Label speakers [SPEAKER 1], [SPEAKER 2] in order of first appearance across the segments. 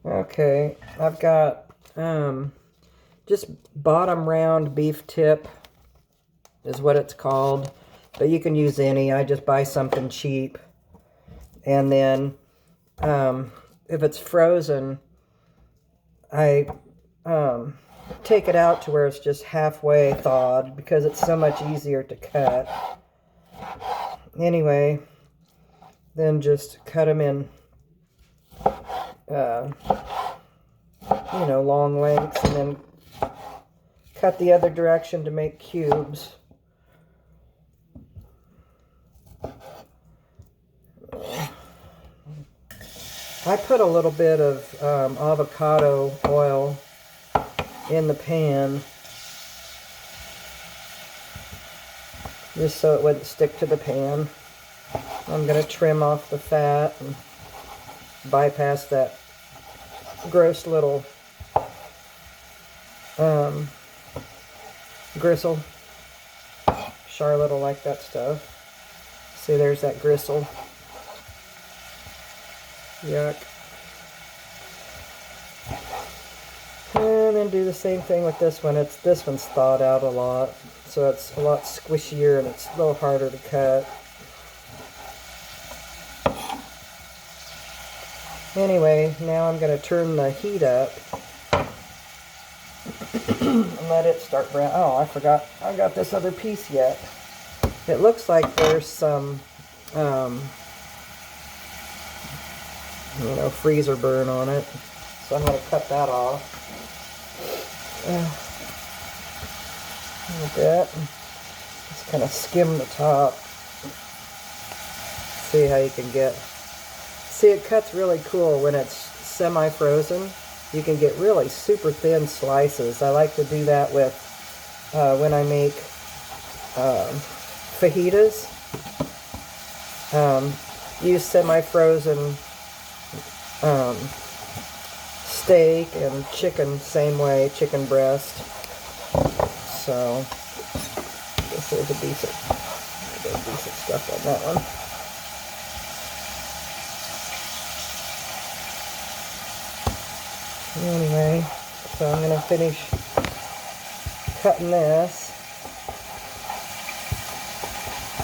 [SPEAKER 1] Okay, I've got just bottom round beef tip is what it's called, but you can use any. I just buy something cheap, and then if it's frozen, I take it out to where it's just halfway thawed because it's so much easier to cut. Anyway, then just cut them in long lengths, and then cut the other direction to make cubes. I put a little bit of avocado oil in the pan just so it wouldn't stick to the pan. I'm going to trim off the fat and bypass that gross little gristle. Charlotte will like that stuff. See, there's that gristle. Yuck. And then do the same thing with this one. This one's thawed out a lot, so it's a lot squishier and it's a little harder to cut. Anyway, now I'm going to turn the heat up and let it start brown. Oh, I forgot I got this other piece yet. It looks like there's some freezer burn on it, so I'm going to cut that off a little bit. Just kind of skim the top. See how you can get. See, it cuts really cool when it's semi-frozen. You can get really super thin slices. I like to do that with when I make fajitas. Use semi-frozen steak and chicken, same way, chicken breast. So, I guess there's a decent stuff on that one. Anyway, so I'm going to finish cutting this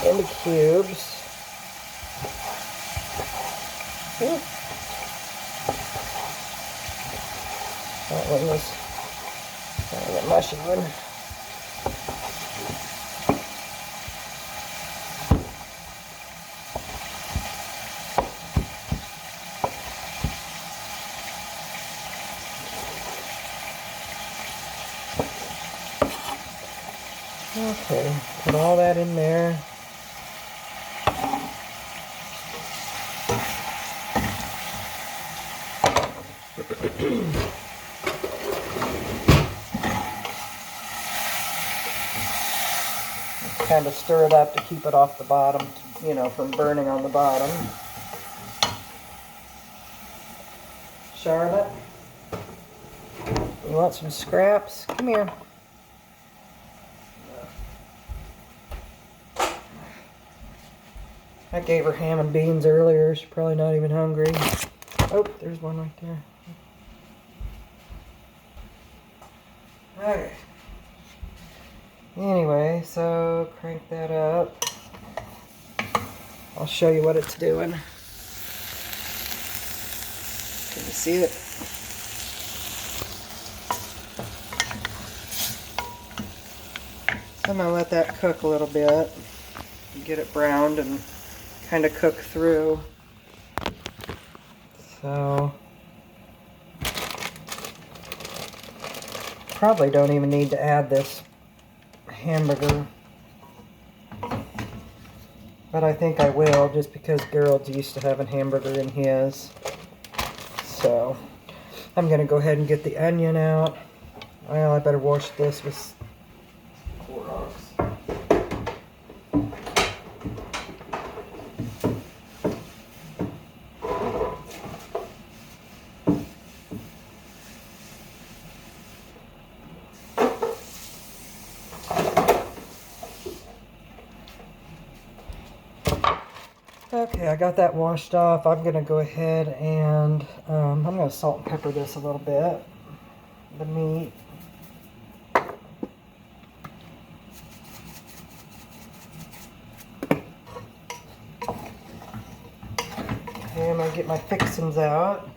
[SPEAKER 1] into cubes. That one was kind of a mushy one. Okay, put all that in there. Kind of stir it up to keep it off the bottom, from burning on the bottom. Charlotte, you want some scraps? Come here. I gave her ham and beans earlier. She's probably not even hungry. Oh, there's one right there. Okay. Anyway, so crank that up. I'll show you what it's doing. Can you see it? So I'm going to let that cook a little bit. Get it browned and kind of cook through. So probably don't even need to add this hamburger, but I think I will, just because Gerald's used to having hamburger in his. So I'm gonna go ahead and get the onion out. Well, I better wash this with Clorox. Okay, Okay, I got that washed off. I'm going to go ahead and I'm going to salt and pepper this a little bit. The meat. Okay, I'm going to get my fixings out.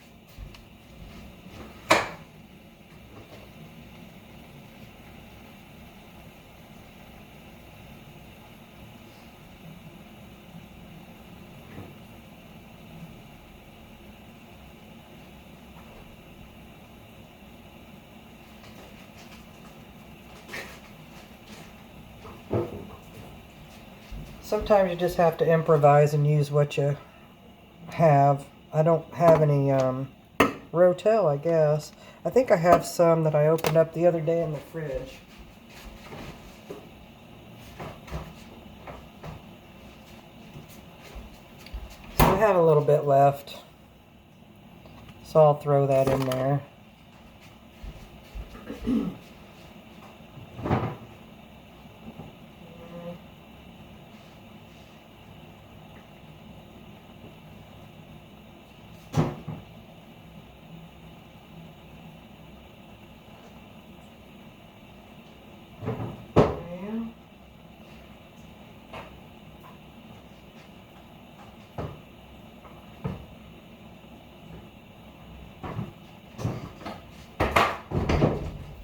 [SPEAKER 1] Sometimes you just have to improvise and use what you have. I don't have any Rotel, I guess. I think I have some that I opened up the other day in the fridge. So I have a little bit left. So I'll throw that in there.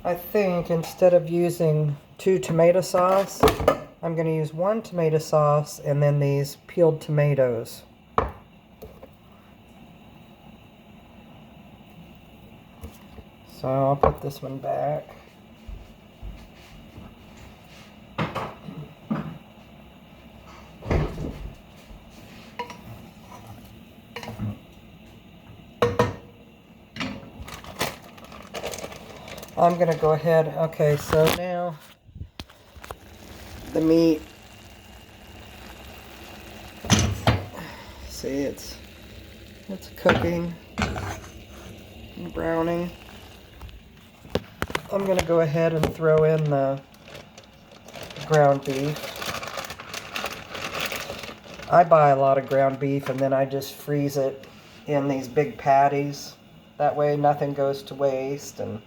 [SPEAKER 1] I think instead of using 2 tomato sauce, I'm going to use 1 tomato sauce and then these peeled tomatoes. So I'll put this one back. I'm going to go ahead. Okay, so now the meat. See, it's cooking and browning. I'm going to go ahead and throw in the ground beef. I buy a lot of ground beef and then I just freeze it in these big patties. That way nothing goes to waste. And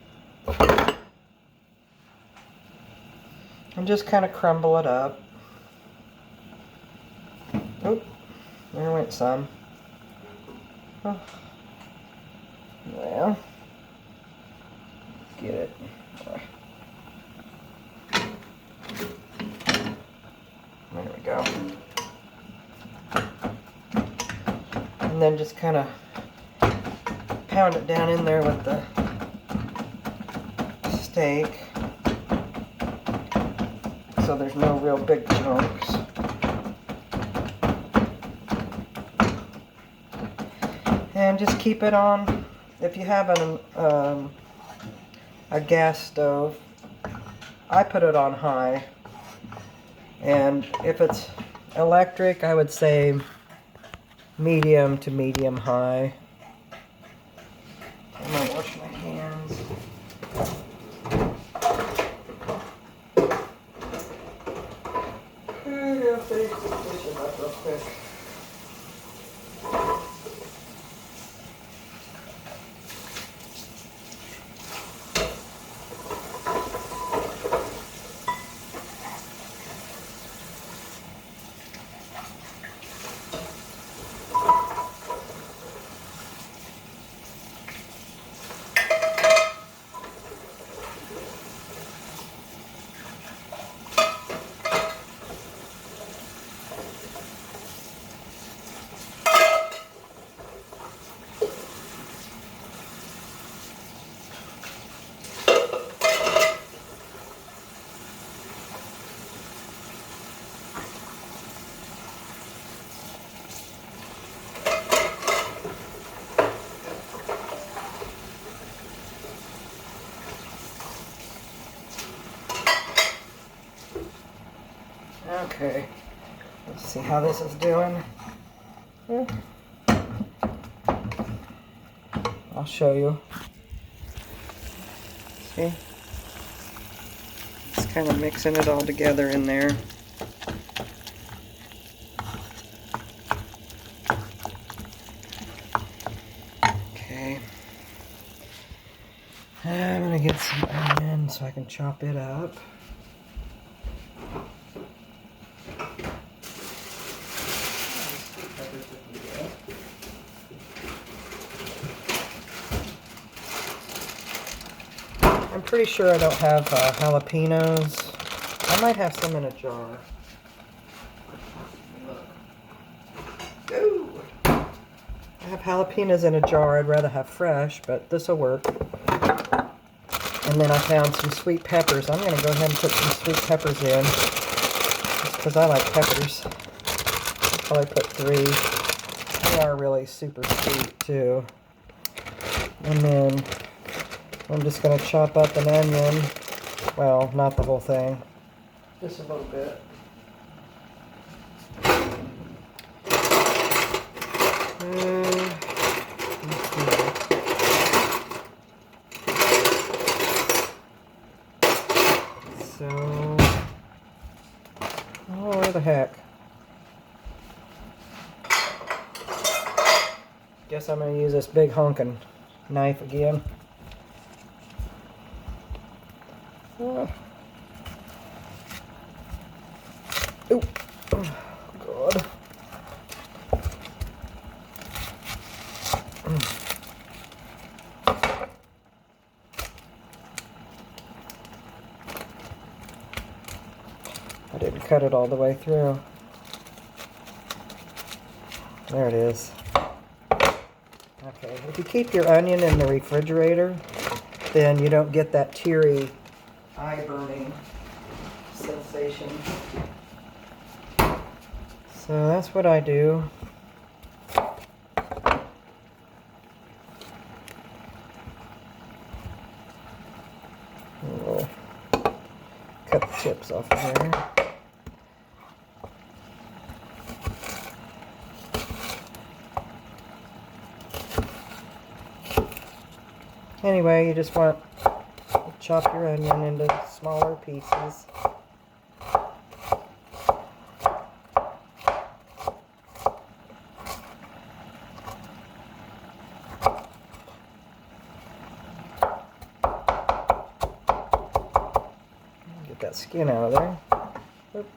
[SPEAKER 1] just kind of crumble it up. Oop, there went some. Oh. Well, get it. There we go. And then just kind of pound it down in there with the steak so there's no real big chunks. And just keep it on. If you have a gas stove, I put it on high. And if it's electric, I would say medium to medium high. I'm gonna wash my hands. I'll finish this dishes up real quick. Okay, let's see how this is doing. I'll show you. See? Just kind of mixing it all together in there. Okay. I'm gonna get some onion so I can chop it up. I'm pretty sure I don't have jalapenos. I might have some in a jar. Ooh. I have jalapenos in a jar. I'd rather have fresh, but this will work. And then I found some sweet peppers. I'm going to go ahead and put some sweet peppers in, just because I like peppers. I'll probably put 3. They are really super sweet, too. And then I'm just going to chop up an onion. Well, not the whole thing. Just a little bit. So, oh, where the heck? Guess I'm going to use this big honkin' knife again. Oh. Ooh. Oh, God. I didn't cut it all the way through. There it is. Okay, if you keep your onion in the refrigerator, then you don't get that teary eye burning sensation. So that's what I do. We'll cut the tips off of there. Anyway, you just want to chop your onion into smaller pieces. Get that skin out of there. Oop.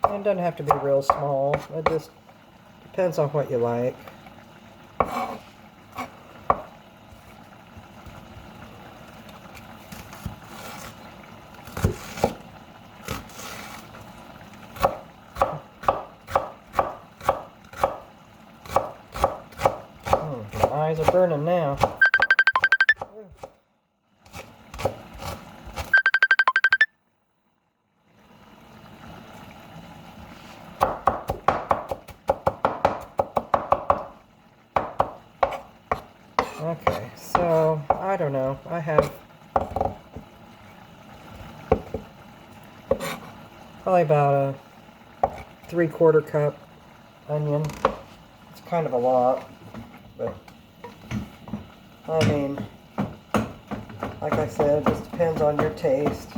[SPEAKER 1] It doesn't have to be real small. It just depends on what you like. My eyes are burning now. Okay, so I don't know. I have probably about a 3/4 cup onion. It's kind of a lot, but I mean, like I said, it just depends on your taste.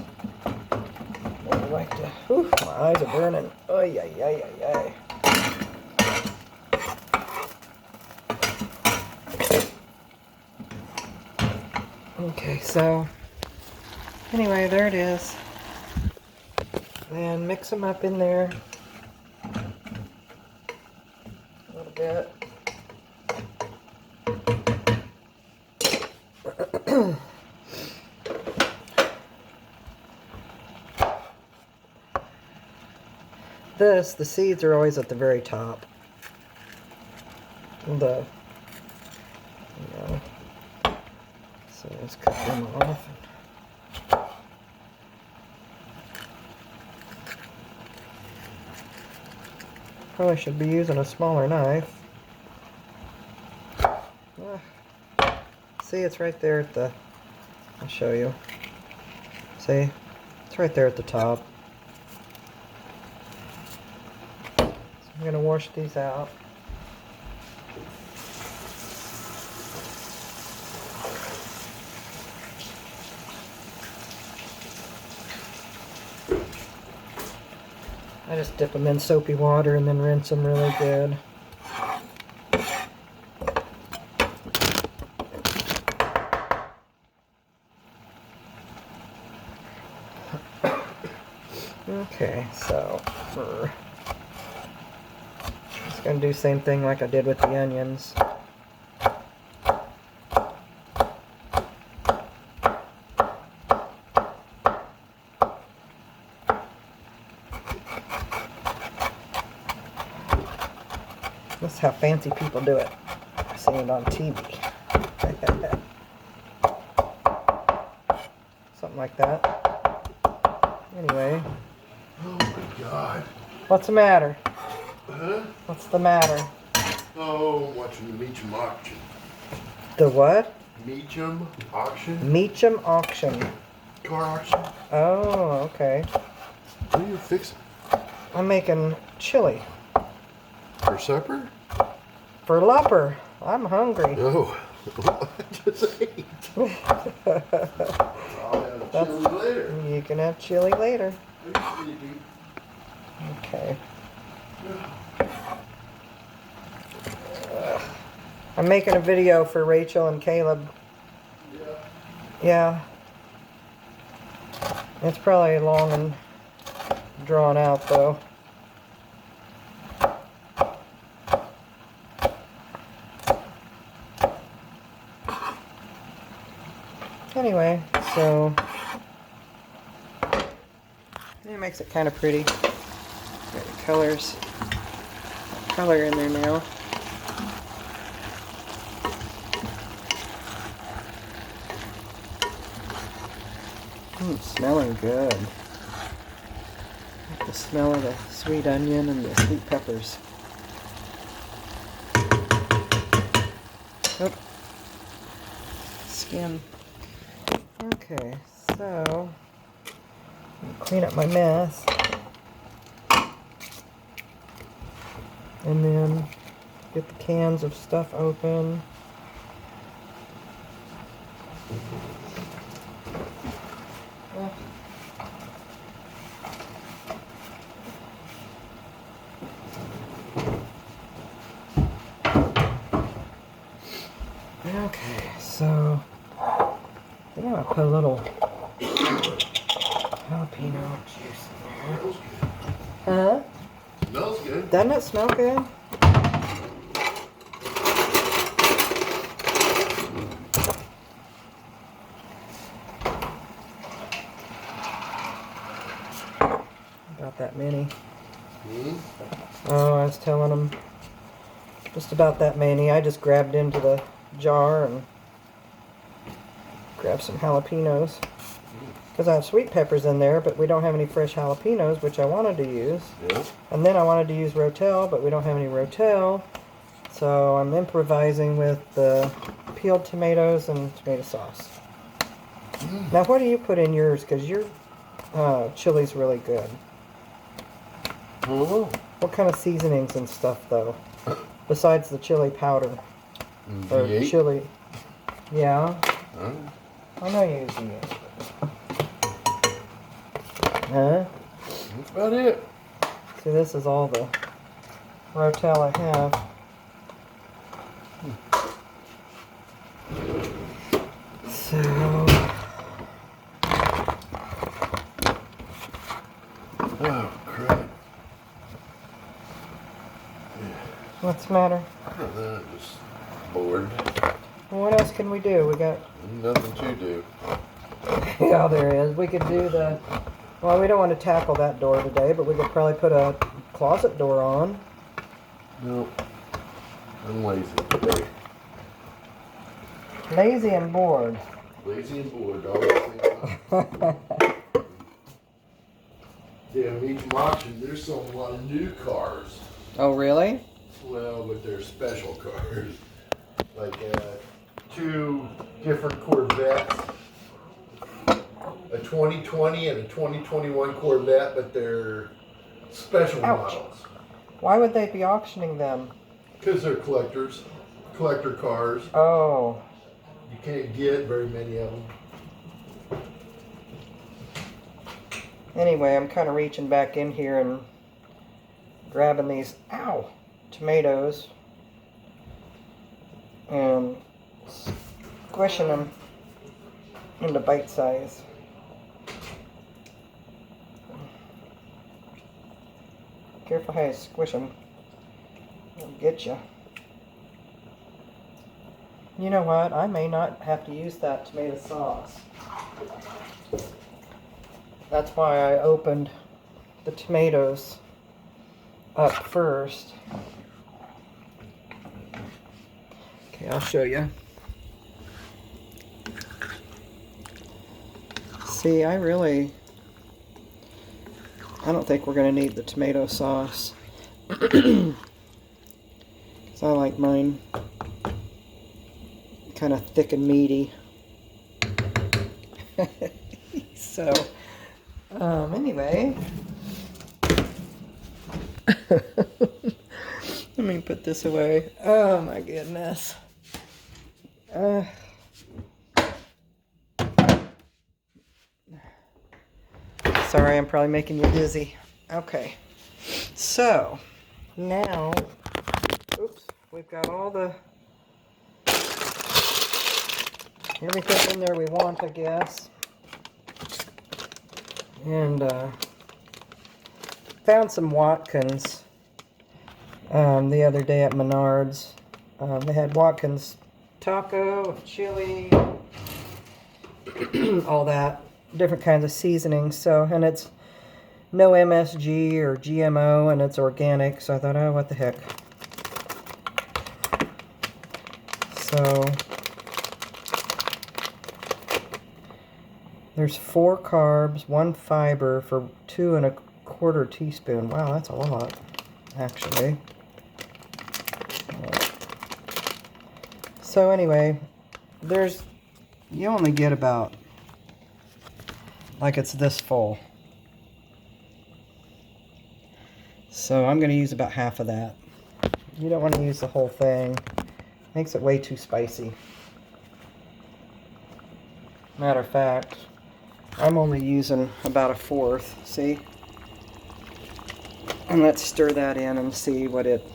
[SPEAKER 1] What you like to. Whew, my eyes are burning. Ay, ay, ay, ay, ay. Okay, so anyway, there it is. Then mix them up in there a little bit. The seeds are always at the very top. So let's cut them off. Probably should be using a smaller knife. See, it's right there at the, I'll show you. See, it's right there at the top. So I'm going to wash these out. I just dip them in soapy water and then rinse them really good. Okay, so for just gonna do the same thing like I did with the onions. This is how fancy people do it. I've seen it on TV. Something like that. Anyway.
[SPEAKER 2] Oh my God.
[SPEAKER 1] What's the matter?
[SPEAKER 2] Huh?
[SPEAKER 1] What's the matter?
[SPEAKER 2] Oh, I'm watching the Meacham auction.
[SPEAKER 1] The what?
[SPEAKER 2] Meacham auction?
[SPEAKER 1] Meacham auction.
[SPEAKER 2] Car auction?
[SPEAKER 1] Oh, okay.
[SPEAKER 2] What are you fixing?
[SPEAKER 1] I'm making chili.
[SPEAKER 2] For supper?
[SPEAKER 1] For supper. I'm hungry.
[SPEAKER 2] No. I just ate. I'll have chili later.
[SPEAKER 1] You can have chili later.
[SPEAKER 2] Are you sleepy?
[SPEAKER 1] Okay. I'm making a video for Rachel and Caleb.
[SPEAKER 2] Yeah.
[SPEAKER 1] Yeah. It's probably long and drawn out though. Anyway, so it makes it kind of pretty. Got the color in there now. Smelling good. I like the smell of the sweet onion and the sweet peppers. Oh. Skin. Okay, so clean up my mess. And then get the cans of stuff open. Okay, so I think I'm gonna put a little jalapeno juice in there. Huh?
[SPEAKER 2] Smells good.
[SPEAKER 1] Doesn't it smell good? About that many. Oh, I was telling them just about that many. I just grabbed into the jar and grabbed some jalapenos. Because I have sweet peppers in there, but we don't have any fresh jalapenos, which I wanted to use.
[SPEAKER 2] Yeah.
[SPEAKER 1] And then I wanted to use Rotel, but we don't have any Rotel. So I'm improvising with the peeled tomatoes and tomato sauce. Now, what do you put in yours? Because your chili's really good.
[SPEAKER 2] Oh.
[SPEAKER 1] What kind of seasonings and stuff, though? Besides the chili powder. Or
[SPEAKER 2] V8?
[SPEAKER 1] chili. Yeah.
[SPEAKER 2] Oh.
[SPEAKER 1] I know you use V8. Huh?
[SPEAKER 2] That's about it.
[SPEAKER 1] See, this is all the Rotel I have. So,
[SPEAKER 2] Oh, crap.
[SPEAKER 1] what's the matter?
[SPEAKER 2] I don't know, I'm just bored.
[SPEAKER 1] Well, what else can we do? We got,
[SPEAKER 2] Nothing to do.
[SPEAKER 1] yeah, there is. We could do the, well, we don't want to tackle that door today, but we could probably put a closet door on.
[SPEAKER 2] No. I'm lazy today.
[SPEAKER 1] Lazy and bored.
[SPEAKER 2] Lazy and bored all at the same time. Damn, each auction, there's a lot of new cars.
[SPEAKER 1] Oh, really?
[SPEAKER 2] Well, but they're special cars. Like 2 different Corvettes. A 2020 and a 2021 Corvette, but they're special
[SPEAKER 1] Ouch.
[SPEAKER 2] models.
[SPEAKER 1] Why would they be auctioning them?
[SPEAKER 2] Because they're collector cars.
[SPEAKER 1] Oh,
[SPEAKER 2] You can't get very many of them.
[SPEAKER 1] Anyway, I'm kind of reaching back in here and grabbing these, tomatoes and squishing them into bite size. Careful how you squish them. It'll get you. You know what? I may not have to use that tomato sauce. That's why I opened the tomatoes up first. Okay, I'll show you. See, I don't think we're going to need the tomato sauce. Because I like mine kind of thick and meaty. So, anyway. Let me put this away. Oh my goodness. Sorry, I'm probably making you dizzy. Okay. So, now, we've got all the everything in there we want, I guess. And found some Watkins the other day at Menards. They had Watkins taco, chili, all that, different kinds of seasonings. So, and it's no MSG or GMO, and it's organic. So I thought, oh, what the heck. So there's 4 carbs, 1 fiber for 2 1/4 teaspoon. Wow, that's a lot, actually. So anyway, you only get about, like, it's this full. So I'm going to use about half of that. You don't want to use the whole thing. Makes it way too spicy. Matter of fact, I'm only using about 1/4, see? And let's stir that in and see what it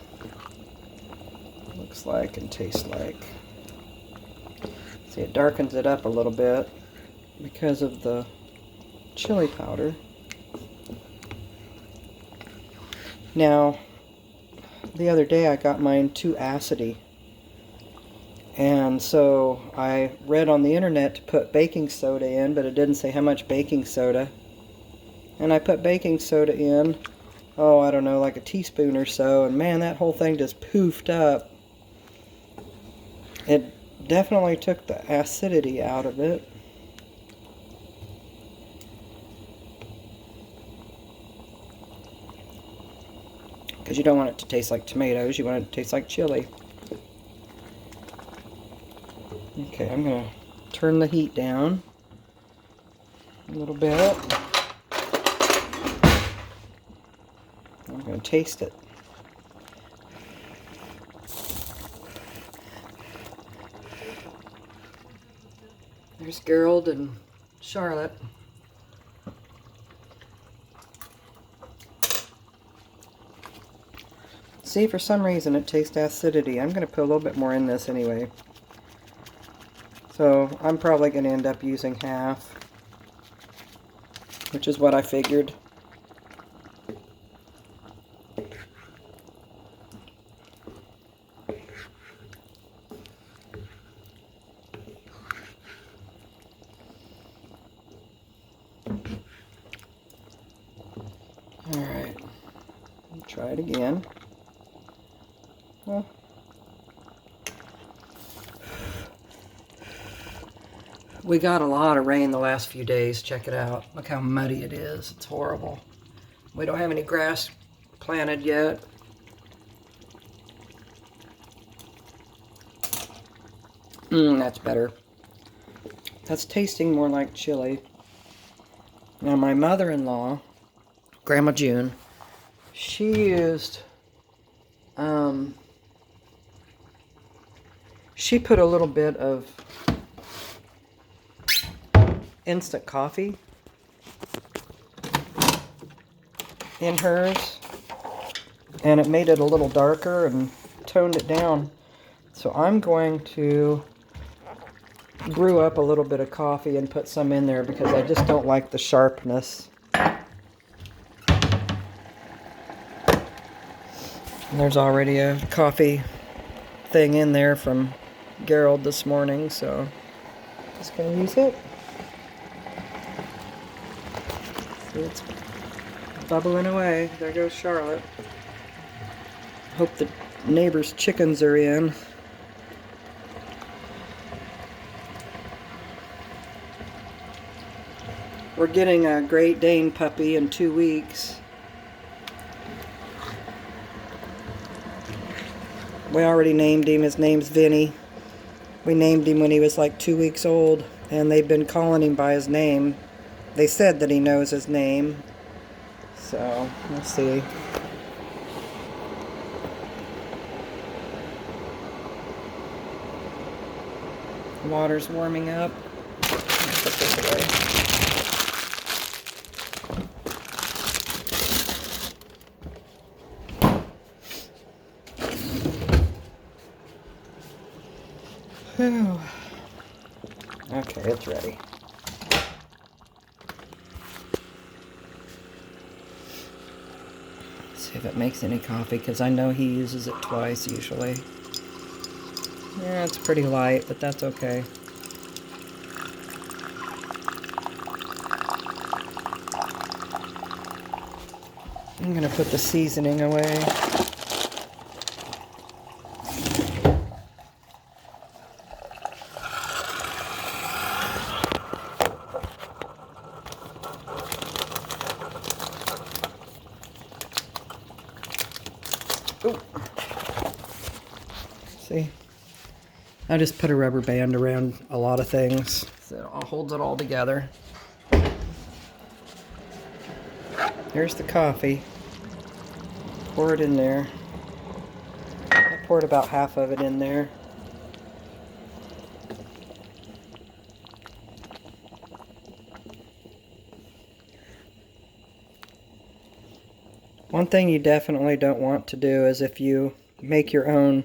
[SPEAKER 1] looks like and tastes like. See, it darkens it up a little bit because of the chili powder. Now, the other day I got mine too acidy. And so I read on the internet to put baking soda in, but it didn't say how much baking soda. And I put baking soda in, I don't know, like a teaspoon or so, and man, that whole thing just poofed up. It definitely took the acidity out of it. Because you don't want it to taste like tomatoes, you want it to taste like chili. Okay, I'm going to turn the heat down a little bit. I'm going to taste it. There's Gerald and Charlotte. See, for some reason it tastes acidity. I'm going to put a little bit more in this anyway. So I'm probably going to end up using half, which is what I figured. Alright, try it again. Well, we got a lot of rain the last few days. Check it out. Look how muddy it is. It's horrible. We don't have any grass planted yet. That's better. That's tasting more like chili. Now my mother-in-law, Grandma June, she used, she put a little bit of instant coffee in hers, and it made it a little darker and toned it down. So I'm going to brew up a little bit of coffee and put some in there because I just don't like the sharpness. And there's already a coffee thing in there from Gerald this morning, so just gonna use it. See, it's bubbling away. There goes Charlotte. Hope the neighbor's chickens are in. We're getting a Great Dane puppy in 2 weeks. We already named him. His name's Vinny. We named him when he was like 2 weeks old, and they've been calling him by his name. They said that he knows his name. So, let's see. Water's warming up. Put this away. Whew. Okay, it's ready. See if it makes any coffee, because I know he uses it twice usually. Yeah, it's pretty light, but that's okay. I'm gonna put the seasoning away. Ooh. See? I just put a rubber band around a lot of things, so it holds it all together. Here's the coffee. Pour it in there. I poured about half of it in there. One thing you definitely don't want to do is if you make your own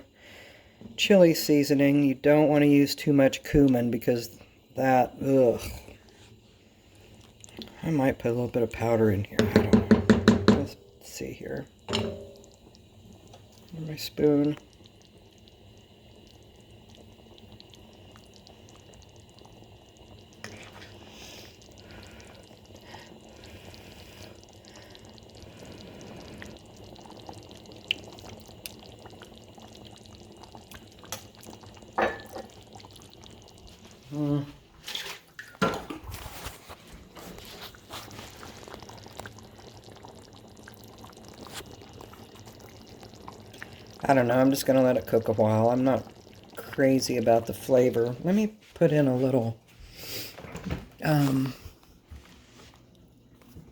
[SPEAKER 1] chili seasoning, you don't want to use too much cumin because that, ugh. I might put a little bit of powder in here. I don't know. Let's see here. My spoon. I don't know, I'm just going to let it cook a while. I'm not crazy about the flavor. Let me put in a little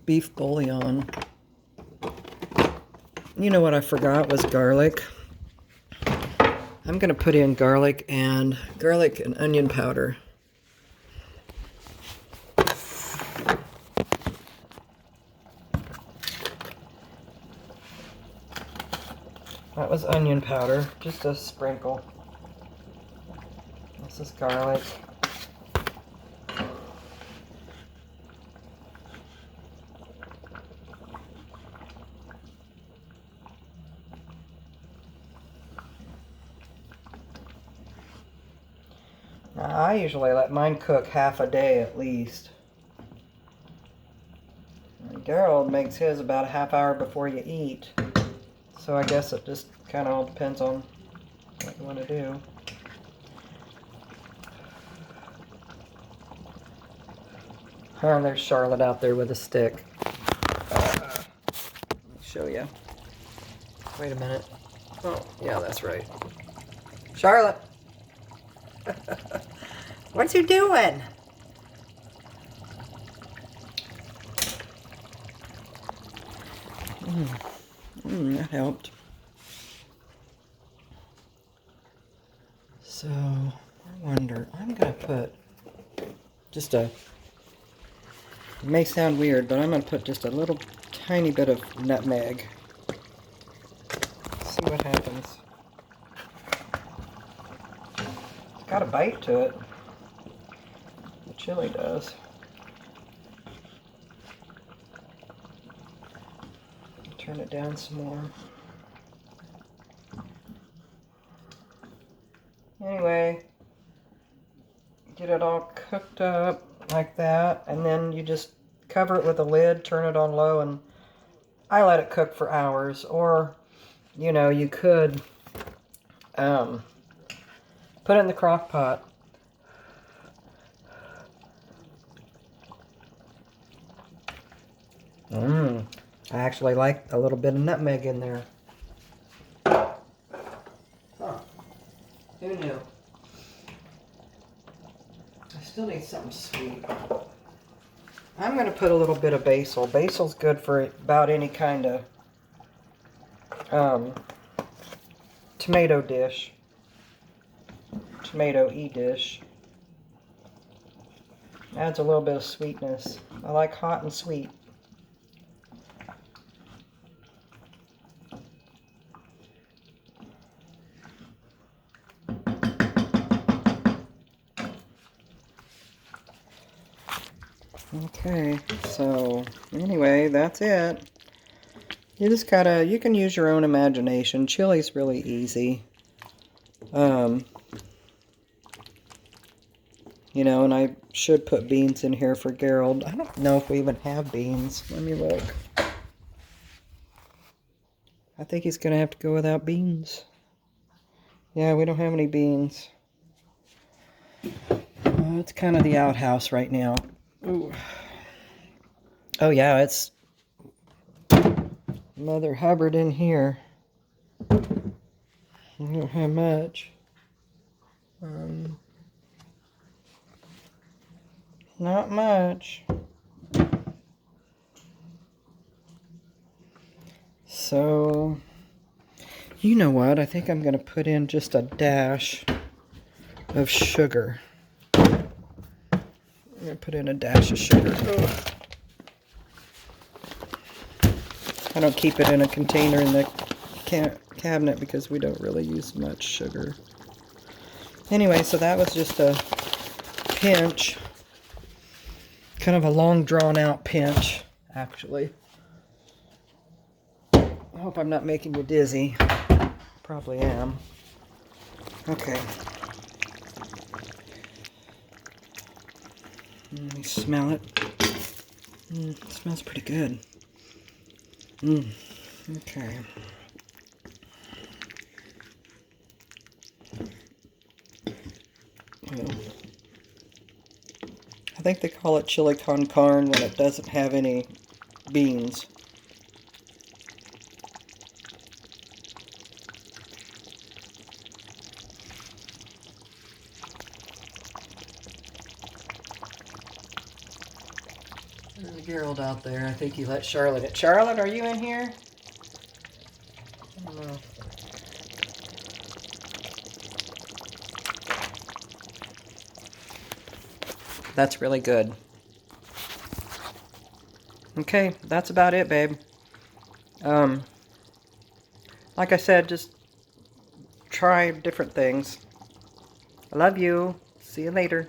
[SPEAKER 1] beef bouillon. You know what I forgot was garlic. I'm going to put in garlic and onion powder. That was onion powder, just a sprinkle. This is garlic. Now, I usually let mine cook half a day at least. And Gerald makes his about a half hour before you eat. So I guess it just kind of all depends on what you want to do. Oh, there's Charlotte out there with a stick. Let me show you. Wait a minute. Oh, yeah, that's right. Charlotte! What you doing? That helped. So, I wonder, I'm going to put just it may sound weird, but I'm going to put just a little tiny bit of nutmeg. See what happens. It's got a bite to it. The chili does. Turn it down some more. Anyway, get it all cooked up like that, and then you just cover it with a lid, turn it on low, and I let it cook for hours. Or, you know, you could put it in the crock pot. I actually like a little bit of nutmeg in there. Huh. Who knew? I still need something sweet. I'm going to put a little bit of basil. Basil's good for about any kind of tomato dish. Tomato-y dish. Adds a little bit of sweetness. I like hot and sweet. Okay, so anyway, that's it. You just gotta, you can use your own imagination. Chili's really easy. You know, and I should put beans in here for Gerald. I don't know if we even have beans. Let me look. I think he's gonna have to go without beans. Yeah, we don't have any beans. It's kind of the outhouse right now. Ooh. Oh yeah, it's Mother Hubbard in here. We don't have much. Not much. So, you know what? I think I'm going to put in just a dash of sugar. I'm going to put in a dash of sugar. Ugh. I don't keep it in a container in the cabinet because we don't really use much sugar. Anyway, so that was just a pinch. Kind of a long drawn out pinch, actually. I hope I'm not making you dizzy. Probably am. Okay. Let me smell it. It smells pretty good. Okay. Well, I think they call it chili con carne when it doesn't have any beans. There's Gerald out there. I think he let Charlotte in. Charlotte, are you in here? I don't know. That's really good. Okay, that's about it, babe. Like I said, just try different things. I love you. See you later.